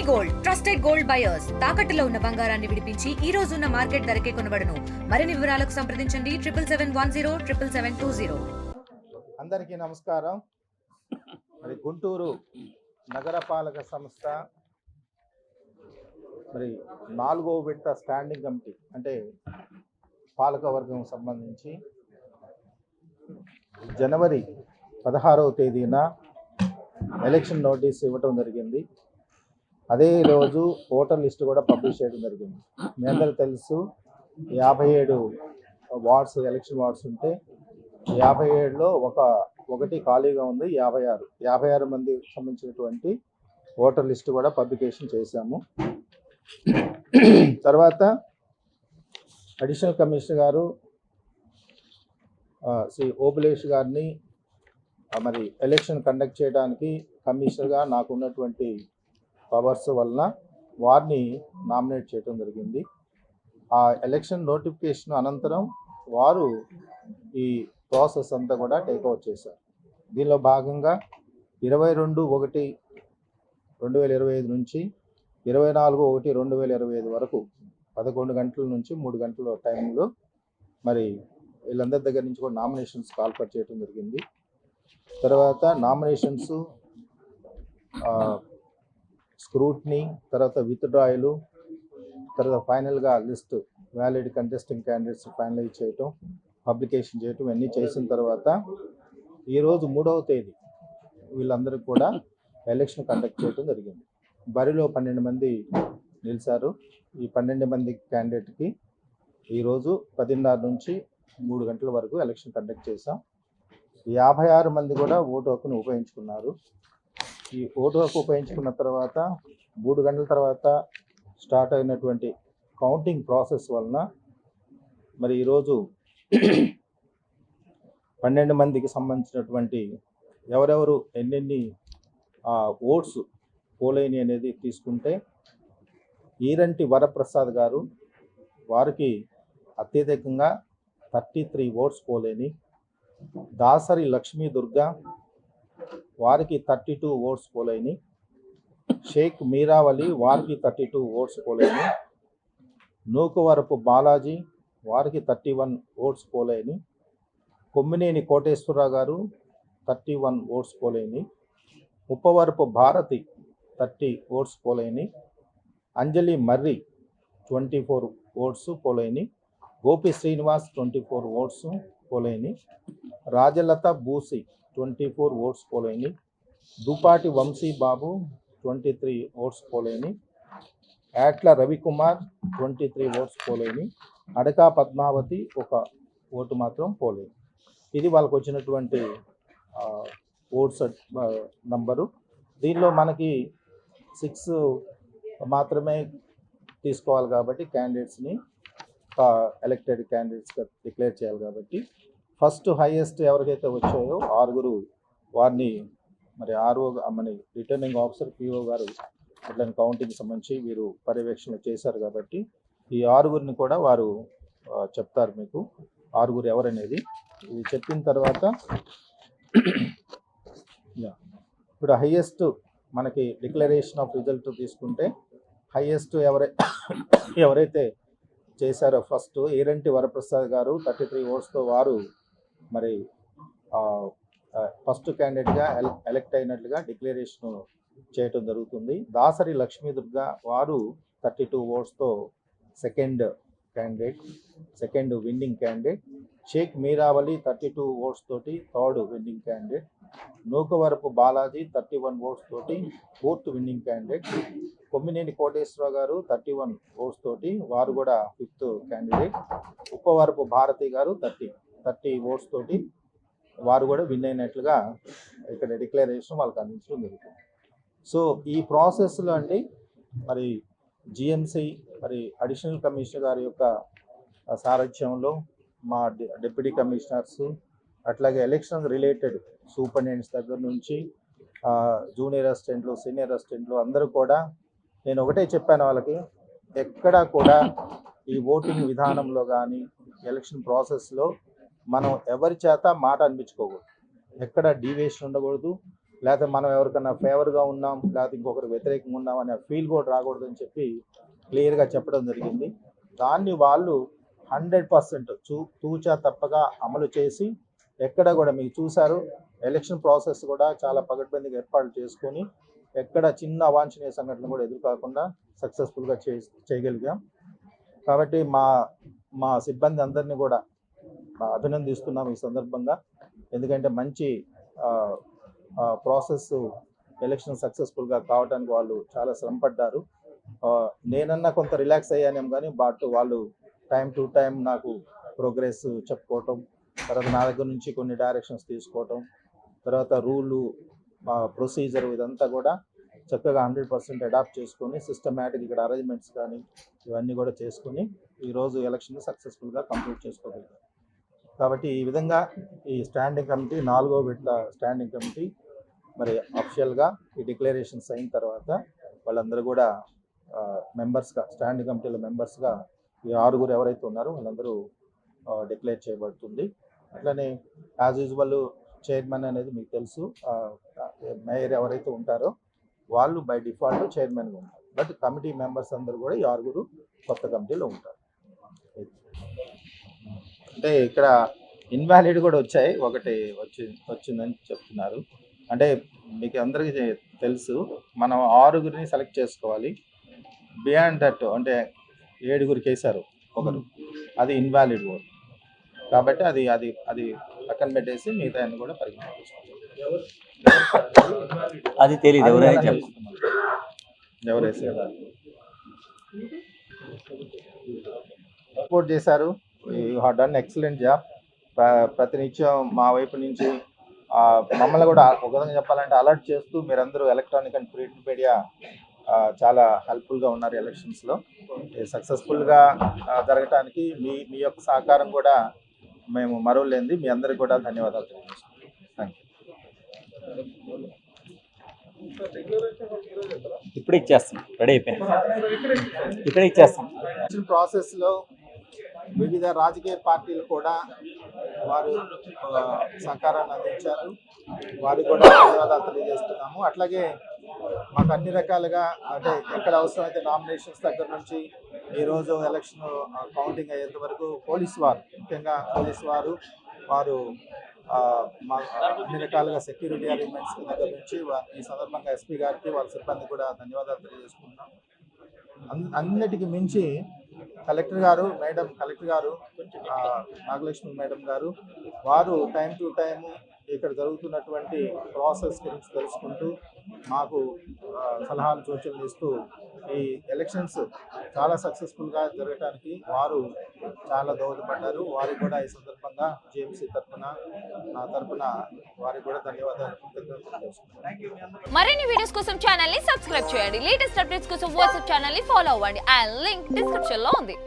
Gold trusted gold buyers తాకట్టులో ఉన్న బంగారాన్ని విడిపించి ఈ రోజు ఉన్న మార్కెట్ ధరకే కొనబడును. మరిన్ని వివరాలకు సంప్రదించండి 7771077720. అందరికీ నమస్కారం. మరి గుంటూరు నగరపాలక సంస్థ మరి 4వ విడత స్టాండింగ్ కమిటీ అంటే పాలకవర్గం సంబంధించి జనవరి 16వ తేదీన ఎలక్షన్ నోటీస్ ఇవ్వటం జరిగింది. అదే రోజు ఓటర్ లిస్టు కూడా పబ్లిష్ చేయడం జరిగింది. మీ అందరూ తెలుసు 57 వార్డ్స్ ఎలక్షన్ వార్డ్స్ ఉంటే 57లో ఒకటి ఖాళీగా ఉంది. 56 మంది సంబంధించినటువంటి ఓటర్ లిస్టు కూడా పబ్లికేషన్ చేశాము. తర్వాత అడిషనల్ కమిషనర్ గారు శ్రీ ఓబులేష్ గారిని మరి ఎలక్షన్ కండక్ట్ చేయడానికి కమిషనర్గా నాకు ఉన్నటువంటి పవర్స్ వలన వారిని నామినేట్ చేయడం జరిగింది. ఆ ఎలక్షన్ నోటిఫికేషన్ అనంతరం వారు ఈ ప్రాసెస్ అంతా కూడా టేక్ఓవర్ చేశారు. దీనిలో భాగంగా 22/1/2025 నుంచి 24/1/2025 వరకు 11 గంటల నుంచి 3 గంటల టైంలో మరి వీళ్ళందరి దగ్గర నుంచి కూడా నామినేషన్స్ కాల్ఫర్ చేయడం జరిగింది. తర్వాత నామినేషన్స్ స్క్రూట్నీ, తర్వాత విత్డ్రాయలు, తర్వాత ఫైనల్గా list valid contesting candidates finalise చేయటం, పబ్లికేషన్ చేయటం ఇవన్నీ చేసిన తర్వాత ఈరోజు 3వ తేదీ వీళ్ళందరికీ కూడా ఎలక్షన్ కండక్ట్ చేయడం జరిగింది. బరిలో 12 మంది నిలిచారు. ఈ 12 మంది క్యాండిడేట్కి ఈరోజు 10:30 నుంచి 3 గంటల వరకు ఎలక్షన్ కండక్ట్ చేశాం. 56 మంది కూడా ఓటు హక్కును ఉపయోగించుకున్నారు. ఈ ఓటు హక్కు ఉపయోగించుకున్న తర్వాత 3 గంటల తర్వాత స్టార్ట్ అయినటువంటి కౌంటింగ్ ప్రాసెస్ వలన మరి ఈరోజు 12 మందికి సంబంధించినటువంటి ఎవరెవరు ఎన్నెన్ని ఓట్స్ పోలైని అనేది తీసుకుంటే ఈరంటి వరప్రసాద్ గారు వారికి అత్యధికంగా 33 ఓట్స్ పోలేని, దాసరి లక్ష్మీ దుర్గా వారికి 32 ఓట్స్ పోలేని, షేక్ మీరావలి వారికి 32 ఓట్స్ పోలేని, నూకవరపు బాలాజీ వారికి 31 ఓట్స్ పోలేని, కొమ్మినేని కోటేశ్వరరావు గారు 31 ఓట్స్ పోలేని, ఉప్పవరపు భారతి 30 ఓట్స్ పోలేని, అంజలి మర్రి 24 ఓట్స్ పోలేని, గోపి శ్రీనివాస్ 24 ఓట్స్ పోలేని, రాజలత బూసి 24 ఓట్స్ పోలేని, దుపాటి వంశీ బాబు 23 ఓట్స్ పోలేని, యాట్ల రవికుమార్ 23 ఓట్స్ పోలేని, అడకా పద్మావతి 1 ఓటు మాత్రం పోలేని. ఇది వాళ్ళకు వచ్చినటువంటి ఓట్స్ నంబరు. దీనిలో మనకి 6 మాత్రమే తీసుకోవాలి కాబట్టి క్యాండిడేట్స్ని ఎలక్టెడ్ క్యాండిడేట్స్గా డిక్లేర్ చేయాలి కాబట్టి ఫస్ట్ హైయెస్ట్ ఎవరికైతే వచ్చాయో 6 వారిని మరి మన రిటర్నింగ్ ఆఫీసర్ పిఓ గారు అట్లా కౌంటింగ్ సంబంధించి వీరు పర్యవేక్షణ చేశారు కాబట్టి ఈ 6 కూడా వారు చెప్తారు మీకు 6 ఎవరనేది. ఇది చెప్పిన తర్వాత ఇప్పుడు హైయెస్ట్ మనకి డిక్లరేషన్ ఆఫ్ రిజల్ట్ తీసుకుంటే హైయెస్ట్ ఎవరైతే చేశారో ఫస్ట్ ఈరంటి వరప్రసాద్ గారు 33 ఓట్స్తో వారు మరి ఫస్ట్ క్యాండిడేట్గా ఎలక్ట్ అయినట్లుగా డిక్లరేషన్ చేయటం జరుగుతుంది. దాసరి లక్ష్మీ దుర్గా వారు 32 ఓట్స్తో second winning candidate, Sheikh Meeravali 32 votes తోటి third winning candidate, Nukavarapu Balaji 31 votes తోటి fourth winning candidate, Kommineni Koteswara Rao గారు 31 ఓట్స్ తోటి వారు కూడా ఫిఫ్త్ క్యాండిడేట్, ఉప్పవరపు భారతి గారు 30 ఓట్స్ తోటి వారు కూడా విన్ అయినట్లుగా ఇక్కడ డిక్లరేషన్ వాళ్ళకి అందించడం జరుగుతుంది. సో ఈ ప్రాసెస్లో అండి మరి జిఎంసి మరి అడిషనల్ కమిషనర్ గారి యొక్క సారథ్యంలో మా డిప్యూటీ కమిషనర్స్ అట్లాగే ఎలక్షన్ రిలేటెడ్ సూపరింటెండెంట్స్ దగ్గర నుంచి జూనియర్ అసిస్టెంట్లు, సీనియర్ అసిస్టెంట్లు అందరూ కూడా నేను ఒకటే చెప్పాను వాళ్ళకి, ఎక్కడా కూడా ఈ ఓటింగ్ విధానంలో కానీ ఎలక్షన్ ప్రాసెస్లో మనం ఎవరి చేత మాట అనిపించుకోకూడదు, ఎక్కడ డీవియేషన్ ఉండకూడదు, లేకపోతే మనం ఎవరికన్నా ఫేవర్గా ఉన్నాం లేకపోతే ఇంకొకరికి వ్యతిరేకంగా ఉన్నాం అనే ఫీల్ కూడా రాకూడదని చెప్పి క్లియర్గా చెప్పడం జరిగింది. దాన్ని వాళ్ళు 100% తూచా తప్పగా అమలు చేసి ఎక్కడ కూడా మీకు చూశారు ఎలక్షన్ ప్రాసెస్ కూడా చాలా పకడ్బందీగా ఏర్పాట్లు చేసుకొని ఎక్కడ చిన్న అవాంఛనీయ సంఘటనలు కూడా ఎదురుకాకుండా సక్సెస్ఫుల్గా చేయగలిగాం. కాబట్టి మా సిబ్బంది అందరినీ కూడా అభినందిస్తున్నాం ఈ సందర్భంగా. ఎందుకంటే మంచి ప్రాసెస్ ఎలక్షన్ సక్సెస్ఫుల్గా కావడానికి వాళ్ళు చాలా శ్రమపడ్డారు. నేనన్నా కొంత రిలాక్స్ అయ్యానేమో కానీ బట్ వాళ్ళు టైం టు టైం నాకు ప్రోగ్రెస్ చెప్పుకోవటం, తర్వాత నా దగ్గర నుంచి కొన్ని డైరెక్షన్స్ తీసుకోవటం, తర్వాత రూలు ప్రొసీజర్ ఇదంతా కూడా చక్కగా 100% అడాప్ట్ చేసుకొని సిస్టమేటిక్ ఇక్కడ అరేంజ్మెంట్స్ కానీ ఇవన్నీ కూడా చేసుకుని ఈరోజు ఎలక్షన్ సక్సెస్ఫుల్గా కంప్లీట్ చేసుకోగలిగారు. కాబట్టి ఈ విధంగా ఈ స్టాండింగ్ కమిటీ 4వ విడత స్టాండింగ్ కమిటీ మరి అఫిషియల్గా ఈ డిక్లరేషన్స్ అయిన తర్వాత వాళ్ళందరూ కూడా మెంబర్స్గా స్టాండింగ్ కమిటీలో మెంబర్స్గా ఈ 6 ఎవరైతే ఉన్నారో వాళ్ళందరూ డిక్లేర్ చేయబడుతుంది. అట్లనే యాజ్ యూజువల్ చైర్మన్ అనేది మీకు తెలుసు, మేయర్ ఎవరైతే ఉంటారో వాళ్ళు బై డిఫాల్ట్ చైర్మన్గా ఉంటారు. బట్ కమిటీ మెంబర్స్ అందరూ కూడా ఈ 6 కొత్త కమిటీలో ఉంటారు. అంటే ఇక్కడ ఇన్వాలిడ్ కూడా వచ్చాయి, ఒకటి వచ్చిందని చెప్తున్నారు. అంటే మీకు అందరికీ తెలుసు మనం 6 సెలెక్ట్ చేసుకోవాలి. బియాండ్ దట్ అంటే 7 వేశారు ఒకరు, అది ఇన్వాలిడ్ ఓట్. కాబట్టి అది అది అది పక్కన పెట్టేసి మిగతా అన్ని కూడా పరిగణన తీసుకోవాలి. అది తెలియదు ఎవరు వేసారు సపోర్ట్ చేశారు. You have done excellent job. ప్రతినిత్యం మా వైపు నుంచి మమ్మల్ని కూడా ఒక విధంగా చెప్పాలంటే అలర్ట్ చేస్తూ మీరందరూ ఎలక్ట్రానిక్ అండ్ ప్రింట్ మీడియా చాలా హెల్ప్ఫుల్గా ఉన్నారు. ఎలక్షన్స్లో సక్సెస్ఫుల్గా జరగటానికి మీ యొక్క సహకారం కూడా మేము మరోలేంది. మీ అందరికీ కూడా ధన్యవాదాలు తెలియజేస్తున్నాం. ఇప్పుడే ఇచ్చేస్తాం, రెడీ అయిపోయింది, ఇప్పుడే ఇచ్చేస్తాం. ప్రాసెస్లో వివిధ రాజకీయ పార్టీలు కూడా వారు సహకారాన్ని అందించారు, వారికి కూడా ధన్యవాదాలు తెలియజేస్తున్నాము. అట్లాగే మాకు అన్ని రకాలుగా అంటే ఎక్కడ అవసరమైతే నామినేషన్స్ దగ్గర నుంచి ఈరోజు ఎలక్షన్ కౌంటింగ్ అయ్యేంత వరకు ముఖ్యంగా పోలీసు వారు మా అన్ని రకాలుగా సెక్యూరిటీ అరేంజ్మెంట్స్ దగ్గర నుంచి ఈ సందర్భంగా ఎస్పీ గారికి వాళ్ళ సిబ్బంది కూడా ధన్యవాదాలు తెలియజేసుకుంటున్నాం. అన్నిటికీ మించి కలెక్టర్ గారు నాగలక్ష్మి మేడం గారు వారు టైం టు టైం ఇక్కడ జరుగుతున్నటువంటి ప్రాసెస్ గురించి తెలుసుకుంటూ మాకు సలహాలు సూచనలు ఇస్తూ ఈ ఎలక్షన్స్ చాలా సక్సెస్ఫుల్గా జరగడానికి వారు చాలా దోహదపడ్డారు. వారికి కూడా ఈ సందర్భంగా జేఎంసీ తరఫున నా తరఫున వారికి కూడా ధన్యవాదాలు. మరిన్ని వీడియోస్ కోసం ఛానల్ ని సబ్స్క్రైబ్ చేయండి. లేటెస్ట్ అప్డేట్స్ కోసం వాట్సాప్ ఛానల్ ని ఫాలో అవ్వండి. ఆ లింక్ డిస్క్రిప్షన్ లో ఉంది.